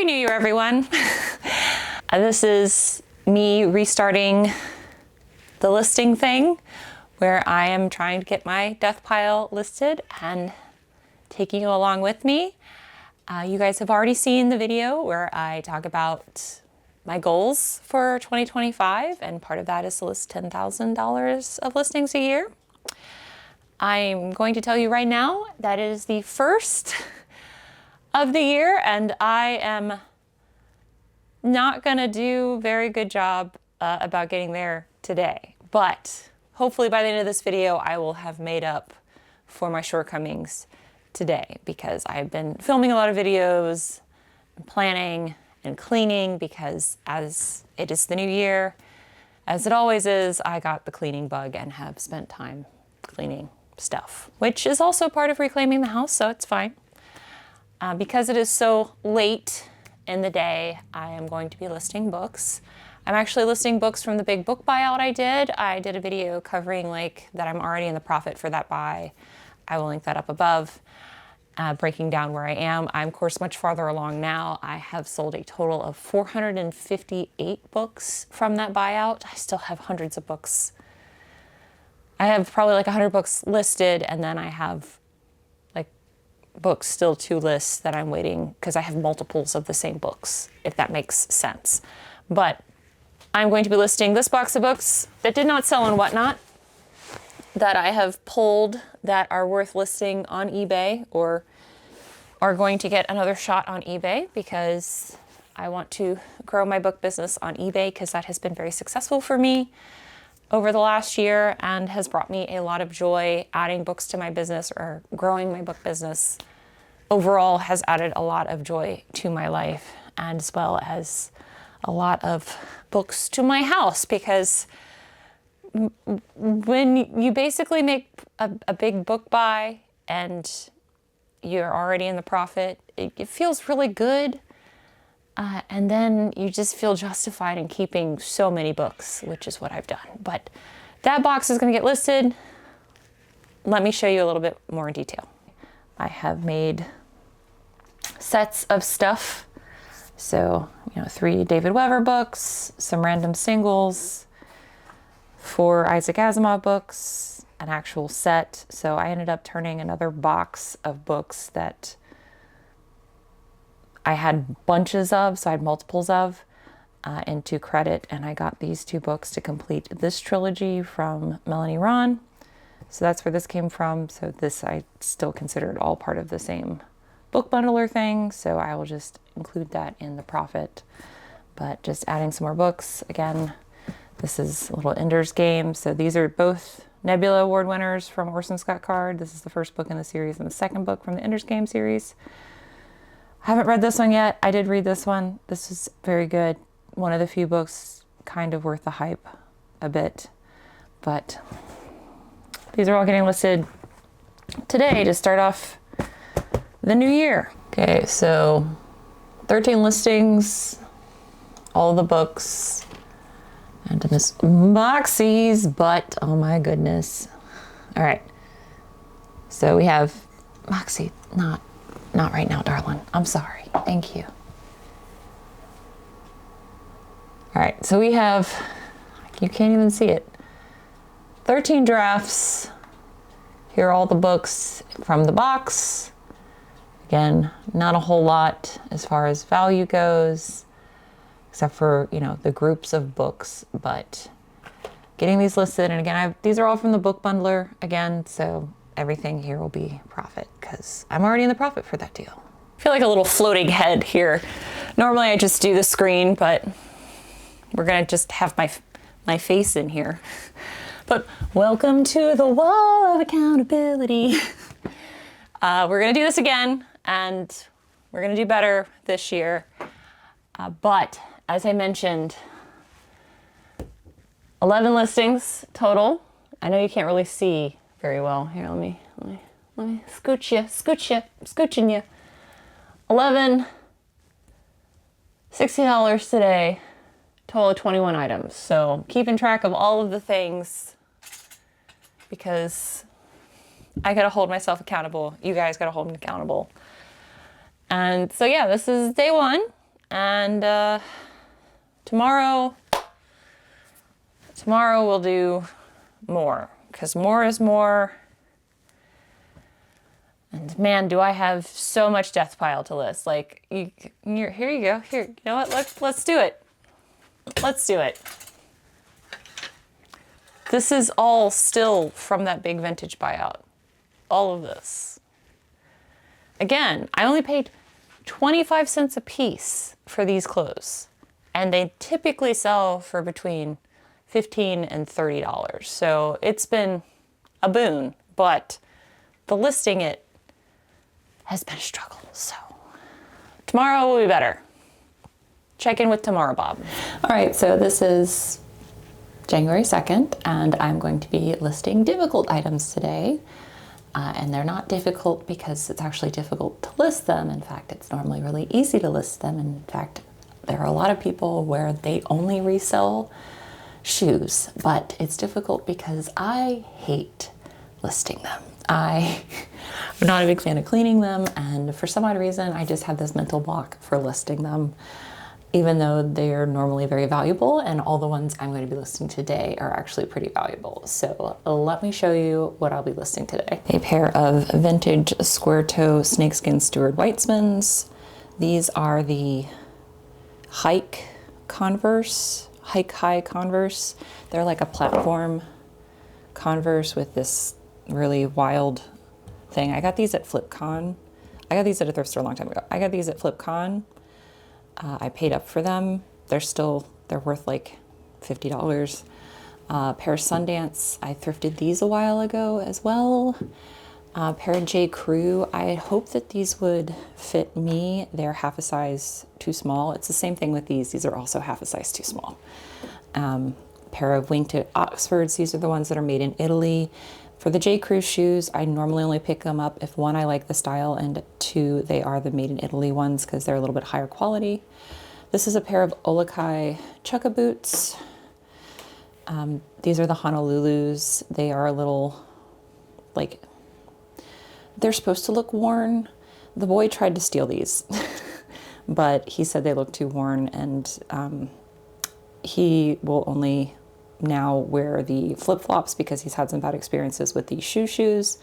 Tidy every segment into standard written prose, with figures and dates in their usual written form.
Happy New Year, everyone. This is me restarting the listing thing where I am trying to get my death pile listed and taking you along with me. You guys have already seen the video where I talk about my goals for 2025, and part of that is to list $10,000 of listings a year. I'm going to tell you right now that it is the first of the year, and I am not gonna do a very good job about getting there today. But hopefully by the end of this video, I will have made up for my shortcomings today, because I've been filming a lot of videos, and planning and cleaning, because as it is the new year, as it always is, I got the cleaning bug and have spent time cleaning stuff, which is also part of reclaiming the house, so it's fine. Because it is so late in the day, I am going to be listing books. I'm actually listing books from the big book buyout I did. I did a video covering that I'm already in the profit for that buy. I will link that up above, breaking down where I am. I'm, of course, much farther along now. I have sold a total of 458 books from that buyout. I still have hundreds of books. I have probably 100 books listed, and then I have books still to list that I'm waiting, because I have multiples of the same books, if that makes sense. But I'm going to be listing this box of books that did not sell on Whatnot, that I have pulled, that are worth listing on eBay, or are going to get another shot on eBay, because I want to grow my book business on eBay, because that has been very successful for me over the last year and has brought me a lot of joy. Adding books to my business, or growing my book business overall, has added a lot of joy to my life, and as well as a lot of books to my house, because when you basically make a big book buy and you're already in the profit, it feels really good. And then you just feel justified in keeping so many books, which is what I've done. But that box is going to get listed. Let me show you a little bit more in detail. I have made sets of stuff. So, 3 David Weber books, some random singles, 4 Isaac Asimov books, an actual set. So I ended up turning another box of books that I had bunches of, so I had multiples of, into credit, and I got these 2 books to complete this trilogy from Melanie Ron. So that's where this came from. So this I still consider it all part of the same book bundler thing, so I will just include that in the profit. But just adding some more books. Again, this is a little Ender's Game. So these are both Nebula Award winners from Orson Scott Card. This is the first book in the series and the second book from the Ender's Game series. I haven't read this one yet. I did read this one. This is very good. One of the few books kind of worth the hype a bit. But these are all getting listed today to start off the new year. Okay, so 13 listings, all the books, and Miss Moxie's butt. Oh my goodness. All right. So we have Moxie, not right now, darling. I'm sorry. Thank you. All right, so we have, you can't even see it, 13 drafts. Here are all the books from the box. Again, not a whole lot as far as value goes, except for, the groups of books, but getting these listed. And again, these are all from the book bundler again, so everything here will be profit, because I'm already in the profit for that deal. I feel like a little floating head here. Normally I just do the screen, but we're gonna just have my face in here. But welcome to the wall of accountability. We're gonna do this again, and we're gonna do better this year. But as I mentioned, 11 listings total. I know you can't really see very well. Here, let me scooching you. 11, $60 today, total of 21 items. So keeping track of all of the things, because I gotta hold myself accountable. You guys gotta hold me accountable. And so yeah, this is day 1 And tomorrow we'll do more, because more is more. And man, do I have so much death pile to list. Like, here you go. Here, you know what? Let's do it. Let's do it. This is all still from that big vintage buyout. All of this. Again, I only paid 25 cents a piece for these clothes. And they typically sell for between $15 and $30. So it's been a boon, but the listing it has been a struggle. So tomorrow will be better. Check in with tomorrow, Bob. All right, so this is January 2nd, and I'm going to be listing difficult items today. And they're not difficult because it's actually difficult to list them. In fact, it's normally really easy to list them. In fact, there are a lot of people where they only resell shoes, but it's difficult because I hate listing them. I'm not a big fan of cleaning them, and for some odd reason, I just have this mental block for listing them, even though they're normally very valuable, and all the ones I'm going to be listing today are actually pretty valuable. So let me show you what I'll be listing today. A pair of vintage square toe snakeskin Stuart Weitzmans. These are the hike high Converse. They're like a platform Converse with this really wild thing. I got these at FlipCon. I got these at a thrift store a long time ago. I got these at FlipCon. I paid up for them. They're worth like $50. Pair of Sundance. I thrifted these a while ago as well. Pair of J. Crew. I had hoped that these would fit me. They're half a size too small. It's the same thing with these. These are also half a size too small. Pair of wingtip Oxfords. These are the ones that are made in Italy. For the J. Crew shoes, I normally only pick them up if one, I like the style, and two, they are the made in Italy ones because they're a little bit higher quality. This is a pair of Olakai Chukka boots. These are the Honolulus. They are a little, like, they're supposed to look worn. The boy tried to steal these, but he said they look too worn, and he will only now wear the flip-flops because he's had some bad experiences with these shoes,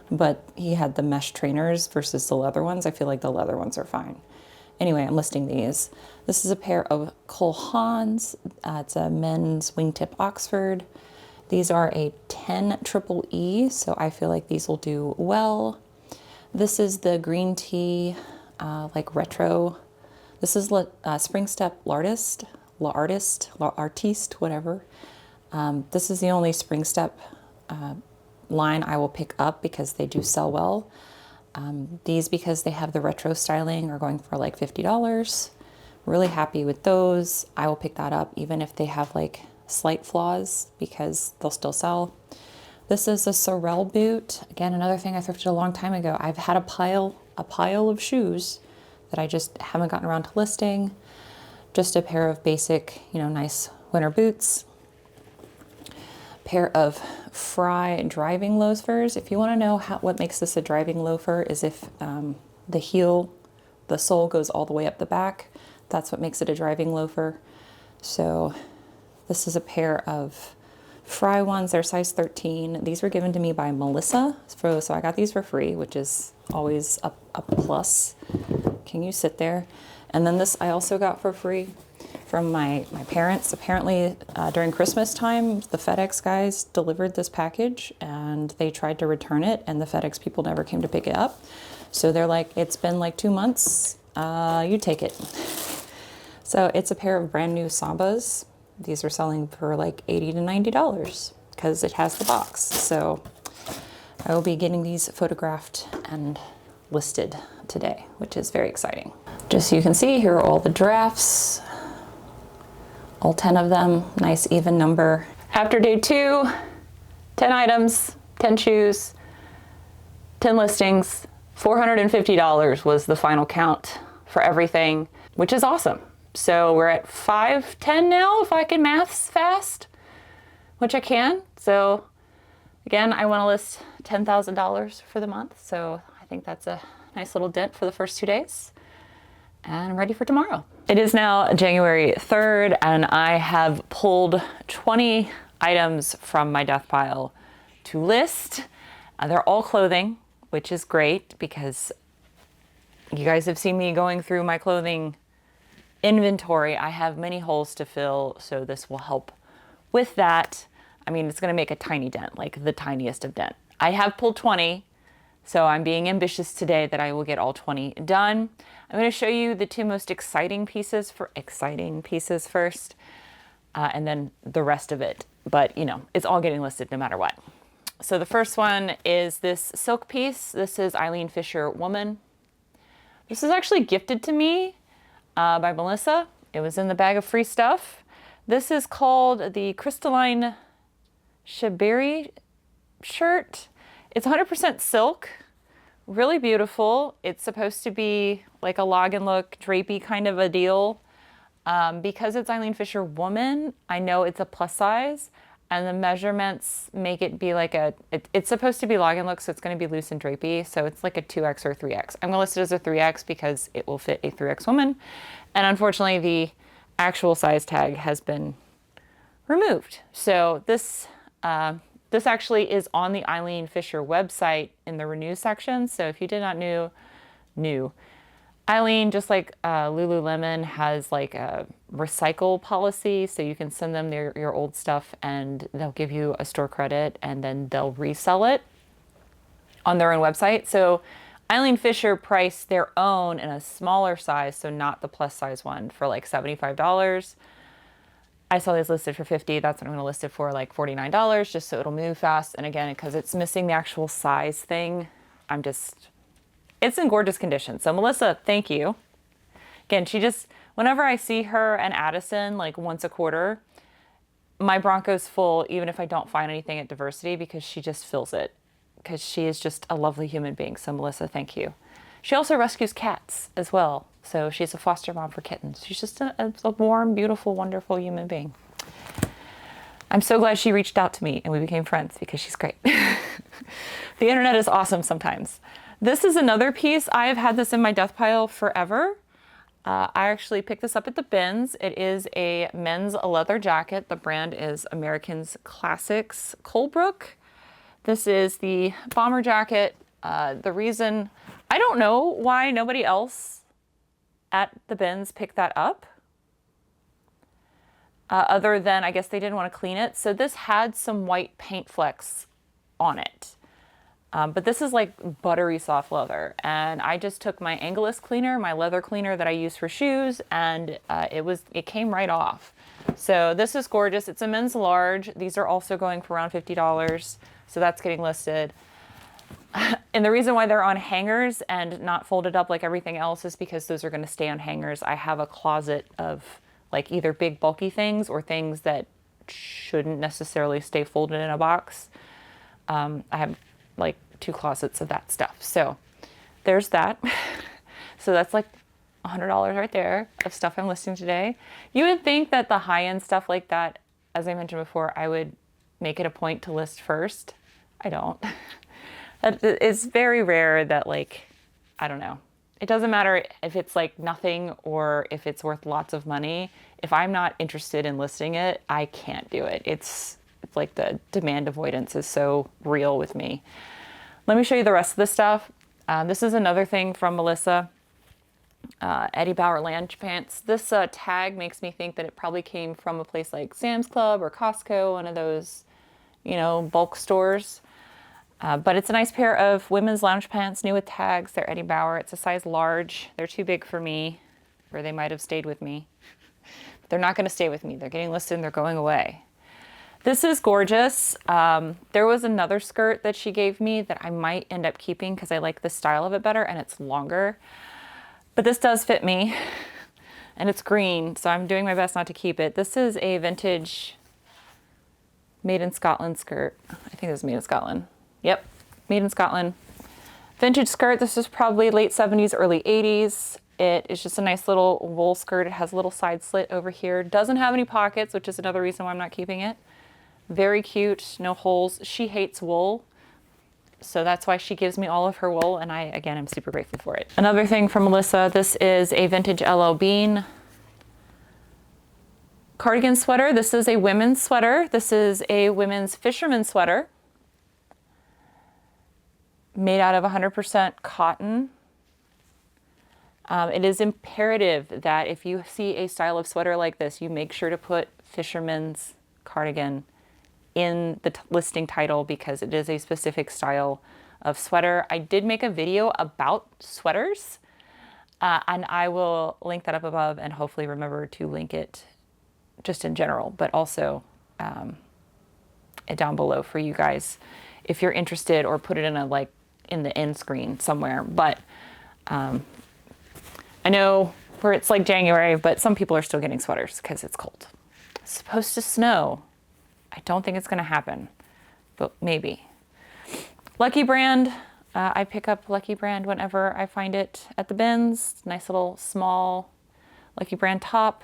but he had the mesh trainers versus the leather ones. I feel like the leather ones are fine. Anyway, I'm listing these. This is a pair of Cole Haans. It's a men's wingtip Oxford. These are a 10 triple E, so I feel like these will do well. This is the green tea, like retro. This is Spring Step L'Artiste, whatever. This is the only Spring Step line I will pick up because they do sell well. These, because they have the retro styling, are going for like $50. Really happy with those. I will pick that up even if they have like slight flaws because they'll still sell. This is a Sorel boot. Again, another thing I thrifted a long time ago. I've had a pile of shoes that I just haven't gotten around to listing. Just a pair of basic, nice winter boots. Pair of Fry driving loafers. If you want to know what makes this a driving loafer is if the sole goes all the way up the back. That's what makes it a driving loafer. So this is a pair of Fry ones. They're size 13. These were given to me by Melissa. So I got these for free, which is always a plus. Can you sit there? And then this I also got for free from my parents. Apparently during Christmas time, the FedEx guys delivered this package and they tried to return it and the FedEx people never came to pick it up. So they're like, it's been like 2 months, you take it. So it's a pair of brand new Sambas. These are selling for like $80 to $90 because it has the box. So I will be getting these photographed and listed today, which is very exciting. Just so you can see, here are all the drafts. All 10 of them, nice even number. After day 2, 10 items, 10 shoes, 10 listings, $450 was the final count for everything, which is awesome. So we're at 510 now, if I can maths fast, which I can. So again, I want to list $10,000 for the month. So I think that's a nice little dent for the first 2 days. And I'm ready for tomorrow. It is now January 3rd, and I have pulled 20 items from my death pile to list. They're all clothing, which is great because you guys have seen me going through my clothing inventory. I have many holes to fill, so this will help with that. I mean, it's gonna make a tiny dent, like the tiniest of dent. I have pulled 20, so I'm being ambitious today that I will get all 20 done. I'm gonna show you the two most exciting pieces first, and then the rest of it. But you know, it's all getting listed no matter what. So the first one is this silk piece. This is Eileen Fisher Woman. This is actually gifted to me by Melissa. It was in the bag of free stuff. This is called the Crystalline Shabiri shirt. It's 100% silk, really beautiful. It's supposed to be like a log and look drapey kind of a deal. Because it's Eileen Fisher Woman, I know it's a plus size, and the measurements make it be like it's supposed to be log and look, so it's going to be loose and drapey, so it's like a 2X or 3X. I'm going to list it as a 3X because it will fit a 3X woman, and unfortunately the actual size tag has been removed. So this actually is on the Eileen Fisher website in the Renew section, so if you did not know, Eileen, just like Lululemon, has like a recycle policy, so you can send them your old stuff and they'll give you a store credit and then they'll resell it on their own website. So Eileen Fisher priced their own in a smaller size, so not the plus size one, for like $75. I saw these listed for $50. That's what I'm gonna list it for, like $49, just so it'll move fast. And again, because it's missing the actual size thing, it's in gorgeous condition. So Melissa, thank you. Again, whenever I see her and Addison like once a quarter, my Bronco's full, even if I don't find anything at Diversity, because she just fills it, because she is just a lovely human being. So Melissa, thank you. She also rescues cats as well. So she's a foster mom for kittens. She's just a warm, beautiful, wonderful human being. I'm so glad she reached out to me and we became friends because she's great. The internet is awesome sometimes. This is another piece. I have had this in my death pile forever. I actually picked this up at the bins. It is a men's leather jacket. The brand is American's Classics Colebrook. This is the bomber jacket. The reason, I don't know why nobody else at the bins picked that up. Other than, I guess they didn't want to clean it. So this had some white paint flecks on it. But this is like buttery soft leather, and I just took my Angelus cleaner, my leather cleaner that I use for shoes, and it came right off. So this is gorgeous. It's a men's large. These are also going for around $50, so that's getting listed. And the reason why they're on hangers and not folded up like everything else is because those are going to stay on hangers. I have a closet of like either big bulky things or things that shouldn't necessarily stay folded in a box. I have like 2 closets of that stuff. So there's that. So that's like $100 right there of stuff I'm listing today. You would think that the high-end stuff like that, as I mentioned before, I would make it a point to list first. I don't. It's very rare that, like, I don't know. It doesn't matter if it's like nothing or if it's worth lots of money. If I'm not interested in listing it, I can't do it. It's like the demand avoidance is so real with me. Let me show you the rest of the stuff. This is another thing from Melissa. Eddie Bauer Lounge Pants. This tag makes me think that it probably came from a place like Sam's Club or Costco, one of those, you know, bulk stores. But it's a nice pair of women's lounge pants, new with tags. They're Eddie Bauer. It's a size large. They're too big for me, or they might have stayed with me. But they're not going to stay with me. They're getting listed and they're going away. This is gorgeous. There was another skirt that she gave me that I might end up keeping because I like the style of it better and it's longer. But this does fit me and it's green, so I'm doing my best not to keep it. This is a vintage made in Scotland skirt. I think this is made in Scotland. Yep, made in Scotland. Vintage skirt. This is probably late 70s, early 80s. It is just a nice little wool skirt. It has a little side slit over here. Doesn't have any pockets, which is another reason why I'm not keeping it. Very cute, no holes. She hates wool, so that's why she gives me all of her wool, and I, again, am super grateful for it. Another thing from Melissa, this is a vintage LL Bean cardigan sweater. This is a women's sweater. This is a women's fisherman sweater made out of 100% cotton. It is imperative that if you see a style of sweater like this, you make sure to put fisherman's cardigan in the listing title because it is a specific style of sweater. I did make a video about sweaters and I will link that up above and hopefully remember to link it just in general, but also down below for you guys if you're interested, or put it in in the end screen somewhere. But I know where it's like January, but some people are still getting sweaters because it's cold. It's supposed to snow. I don't think it's going to happen, but maybe. Lucky Brand. I pick up Lucky Brand whenever I find it at the bins. Nice little small Lucky Brand top.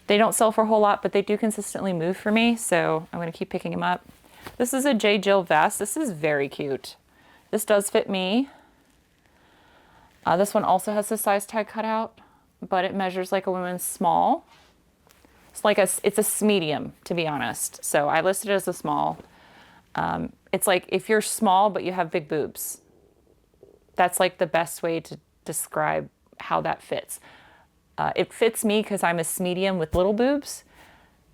They don't sell for a whole lot, but they do consistently move for me, so I'm going to keep picking them up. This is a J. Jill vest. This is very cute. This does fit me. This one also has the size tag cut out, but it measures like a women's small. It's a medium, to be honest. So I listed it as a small. It's like if you're small but you have big boobs. That's like the best way to describe how that fits. It fits me because I'm a medium with little boobs.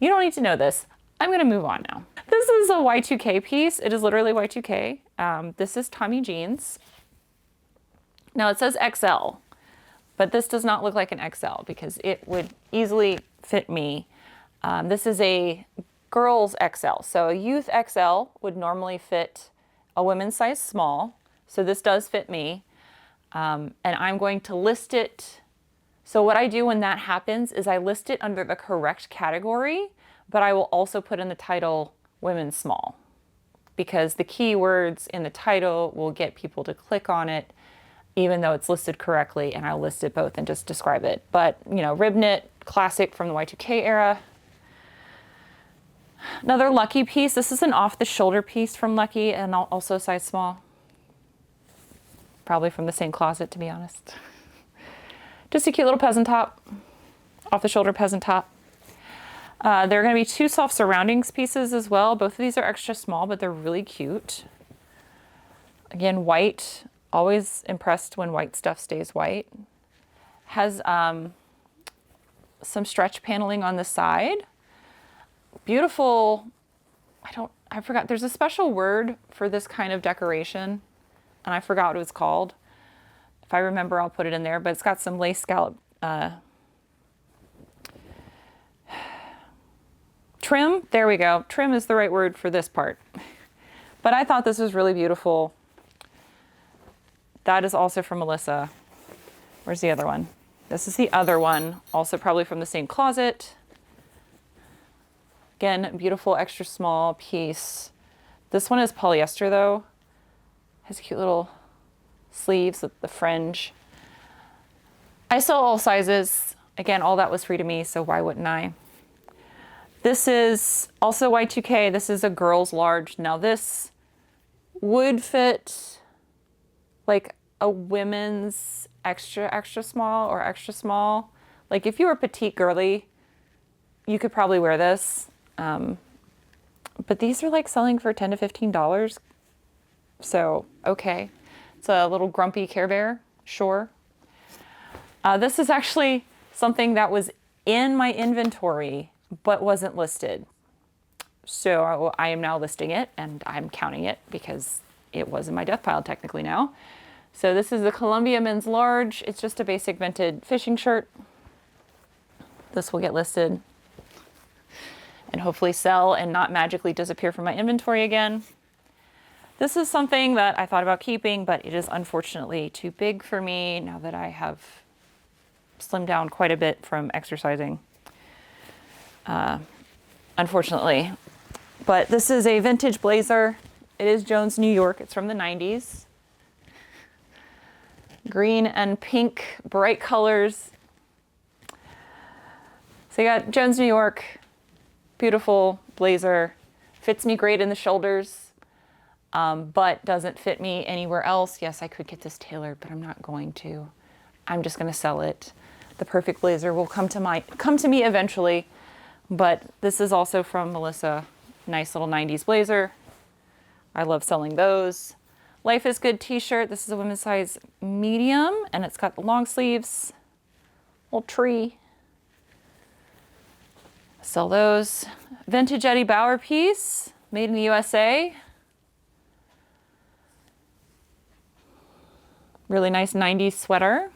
You don't need to know this. I'm going to move on now. This is a Y2K piece. It is literally Y2K. This is Tommy jeans. Now it says XL, but this does not look like an XL because it would easily fit me. This is a girls XL. So a youth XL would normally fit a women's size small. So this does fit me. And I'm going to list it. So what I do when that happens is I list it under the correct category, but I will also put in the title women's small because the keywords in the title will get people to click on it even though it's listed correctly, and I'll list it both and just describe it. But, you know, rib knit, classic from the Y2K era. Another Lucky piece. This is an off-the-shoulder piece from Lucky and also size small. Probably from the same closet, to be honest. Just a cute little peasant top, off-the-shoulder peasant top. There are going to be two soft surroundings pieces as well. Both of these are extra small, but they're really cute. Again, white. Always impressed when white stuff stays white. Has some stretch paneling on the side. Beautiful. I forgot. There's a special word for this kind of decoration, and I forgot what it was called. If I remember, I'll put it in there. But it's got some lace scallop trim. There we go. Trim is the right word for this part. But I thought this was really beautiful. That is also from Melissa. Where's the other one? This is the other one, also probably from the same closet. Again, beautiful extra small piece. This one is polyester though. Has cute little sleeves with the fringe. I sell all sizes. Again, all that was free to me, so why wouldn't I? This is also Y2K. This is a girl's large. Now this would fit like a women's extra small or extra small. Like if you were petite girly, you could probably wear this. But these are like selling for $10 to $15. So, okay. It's a little grumpy Care Bear, sure. This is actually something that was in my inventory, but wasn't listed. So I am now listing it and I'm counting it because it was in my death pile technically now. So this is the Columbia men's large. It's just a basic vented fishing shirt. This will get listed and hopefully sell and not magically disappear from my inventory again. This is something that I thought about keeping, but it is unfortunately too big for me now that I have slimmed down quite a bit from exercising, unfortunately. But this is a vintage blazer. It is Jones, New York. It's from the 90s. Green and pink, bright colors. So you got Jones, New York, beautiful blazer. Fits me great in the shoulders, but doesn't fit me anywhere else. Yes, I could get this tailored, but I'm not going to. I'm just gonna sell it. the perfect blazer will come to me eventually. But this is also from Melissa. Nice little 90s blazer. I love selling those. Life is Good t-shirt. This is a women's size medium, and it's got the long sleeves, little tree. Sell those. Vintage Eddie Bauer piece, made in the USA. Really nice 90s sweater.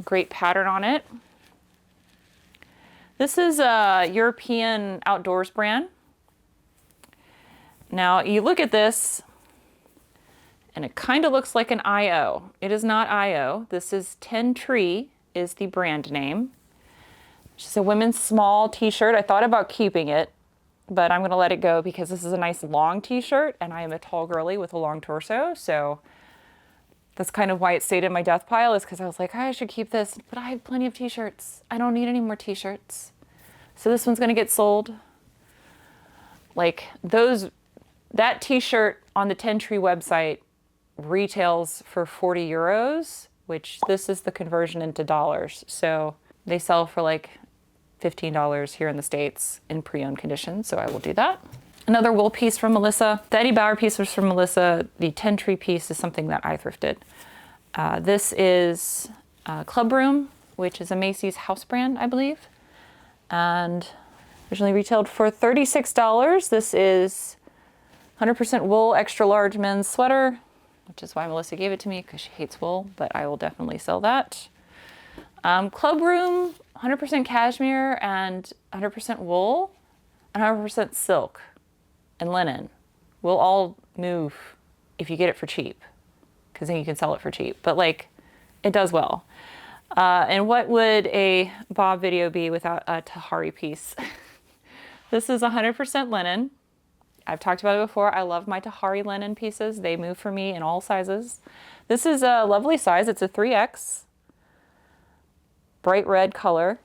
Great pattern on it. This is a European outdoors brand. Now you look at this and it kind of looks like an IO. It is not IO. This is 10 Tree is the brand name. It's just a women's small t-shirt. I thought about keeping it, but I'm gonna let it go because this is a nice long t-shirt and I am a tall girly with a long torso. So that's kind of why it stayed in my death pile, is because I was like, I should keep this, but I have plenty of t-shirts. I don't need any more t-shirts. So this one's gonna get sold. Like that t-shirt on the 10 Tree website retails for 40 euros, which this is the conversion into dollars. So they sell for like $15 here in the States in pre-owned condition. So I will do that. Another wool piece from Melissa. The Eddie Bauer piece was from Melissa. The 10 Tree piece is something that I thrifted. This is Club Room, which is a Macy's house brand, I believe. And originally retailed for $36. This is 100% wool, extra large men's sweater, which is why Melissa gave it to me, because she hates wool, but I will definitely sell that. Club Room, 100% cashmere and 100% wool and 100% silk and linen will all move if you get it for cheap, because then you can sell it for cheap. But like, it does well. And what would a Bob video be without a Tahari piece? This is 100% linen. I've talked about it before. I love my Tahari linen pieces. They move for me in all sizes. This is a lovely size. It's a 3X. Bright red color.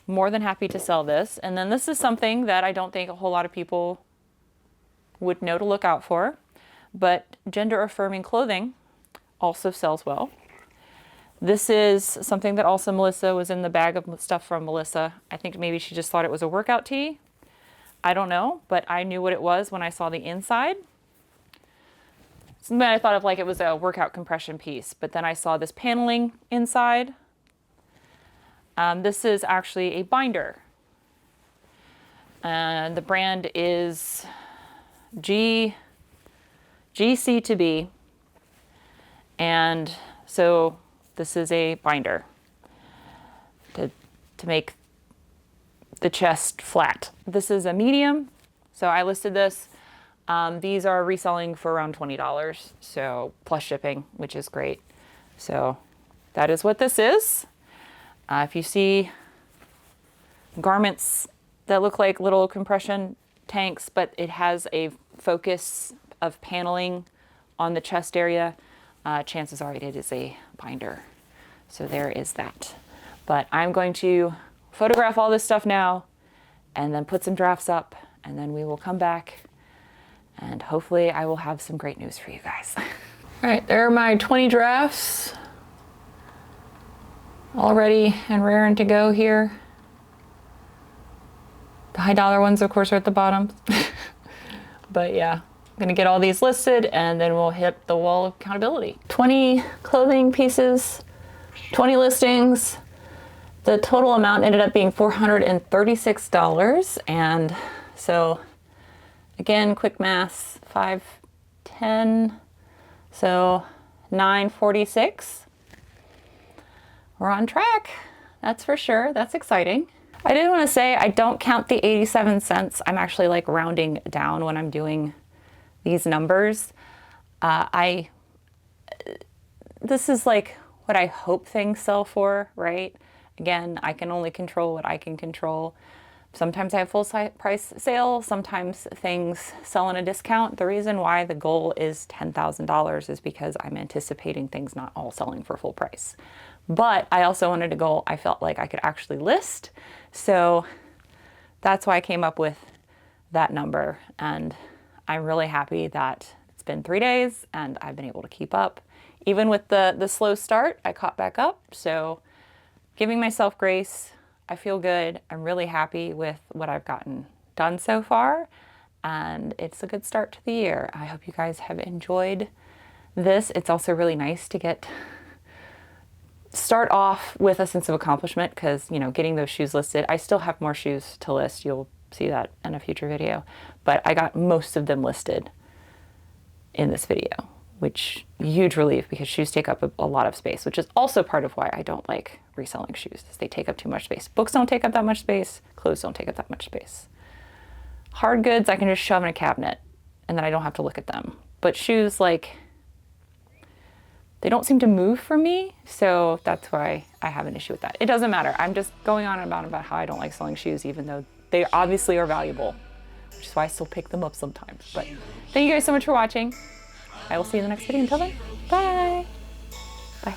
More than happy to sell this. And then this is something that I don't think a whole lot of people would know to look out for, but gender affirming clothing also sells well. This is something that also Melissa was in the bag of stuff from Melissa. I think maybe she just thought it was a workout tee. I don't know, but I knew what it was when I saw the inside. Something I thought of like it was a workout compression piece, but then I saw this paneling inside. This is actually a binder. And the brand is GC2B. And so this is a binder to make the chest flat. This is a medium, so I listed this. These are reselling for around $20, so plus shipping, which is great. So that is what this is. If you see garments that look like little compression tanks, but it has a focus of paneling on the chest area, chances are it is a binder. So there is that. But I'm going to photograph all this stuff now and then put some drafts up, and then we will come back and hopefully I will have some great news for you guys. All right, there are my 20 drafts. All ready and raring to go here. The high dollar ones, of course, are at the bottom. But yeah, I'm gonna get all these listed and then we'll hit the wall of accountability. 20 clothing pieces, 20 listings. The total amount ended up being $436. And so again, quick math, 5, 10, so 946. We're on track, that's for sure. That's exciting. I did want to say I don't count the 87 cents. I'm actually like rounding down when I'm doing these numbers. This is like what I hope things sell for, right? Again, I can only control what I can control. Sometimes I have full price sale, sometimes things sell on a discount. The reason why the goal is $10,000 is because I'm anticipating things not all selling for full price. But I also wanted a goal I felt like I could actually list. So that's why I came up with that number. And I'm really happy that it's been 3 days and I've been able to keep up. Even with the slow start, I caught back up. So giving myself grace. I feel good. I'm really happy with what I've gotten done so far, and it's a good start to the year. I hope you guys have enjoyed this. It's also really nice to start off with a sense of accomplishment because, you know, getting those shoes listed, I still have more shoes to list. You'll see that in a future video, but I got most of them listed in this video, which huge relief because shoes take up a lot of space, which is also part of why I don't like reselling shoes, is they take up too much space. Books don't take up that much space. Clothes don't take up that much space. Hard goods I can just shove in a cabinet and then I don't have to look at them. But shoes, like, they don't seem to move for me, so that's why I have an issue with that. It doesn't matter. I'm just going on and on about how I don't like selling shoes, even though they obviously are valuable, which is why I still pick them up sometimes. But thank you guys so much for watching. I will see you in the next video. Until then, bye. Bye.